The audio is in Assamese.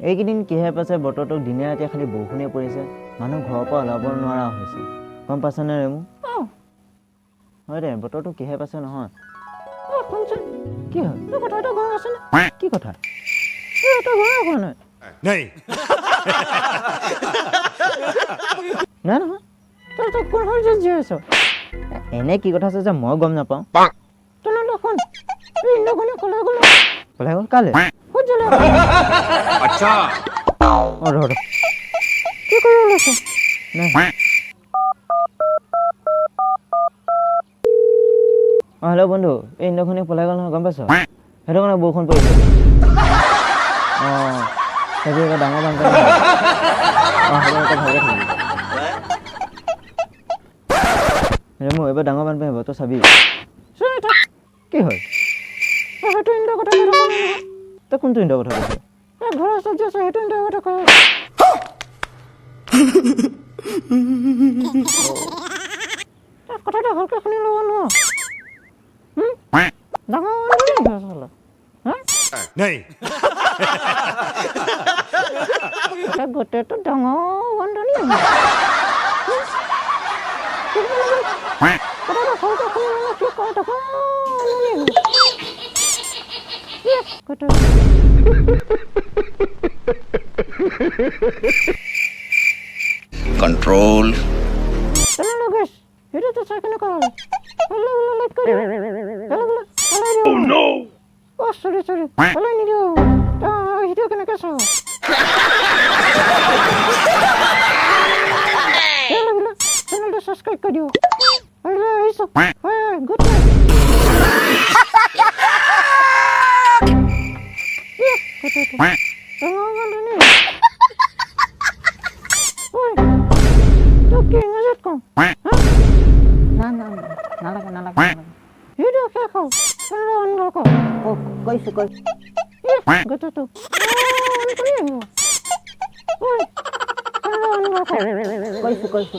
এইকেইদিন কিহে পাইছে বতৰটোক দিনে ৰাতিয়ে খালি বৰষুণে পৰিছে মানুহ ঘৰৰ পৰা ওলাব নোৱাৰা হৈছে গম পাইছনে ৰেমু হয় দে বতৰটো কিহে পাইছে নহয় কি হয় তোৰ কথা এটা গম আছে নে কি কথা এটা গম হোৱা নাই নাই নাই নহয় তই তই কোন হয় যে আছ এনে কি কথা আছে যে মই গম নাপাওঁ তেনেহ'লে শুন এই ইন্দ্ৰকণে কলাই গ'ল কালে আচ্ছা ৰ কি কৰি ওলাইছে হেল্ল' বন্ধু এই ইন্দ্ৰকণে পলাই গ'ল নহয় গম পাইছ সেইটো কাৰণে বৰষুণ পৰিছে সেইটো এটা ডাঙৰ বানপানী সেইটো এটা ভালকৈ থাকিবি ৰেমু এইবাৰ ডাঙৰ বানপানী হ'ব তই চাবি কি হয় সেইটো ইন্দ্ৰৰ কথা তই কোনটো ইন্দ্ৰৰ কথা কৈছ ঘৰৰ ওচৰত যে আছে সেইটো ইন্দ্ৰৰ কথা কয় কথাটো ভালকৈ শুনি ল'ব নোৱাৰ ডাঙৰ গোটেইটো ডাঙৰ বানপানী কথাটো ভালকৈ শুনি ল'লে কি কয় ডাঙৰ Control. Oh no! Oh, sorry. Hello, Nidio. Video can I guess so? Hello, subscribe to you. Hello, good night. Nalang. Video keko. Hello, oh, কৈছো গতটো কৈছো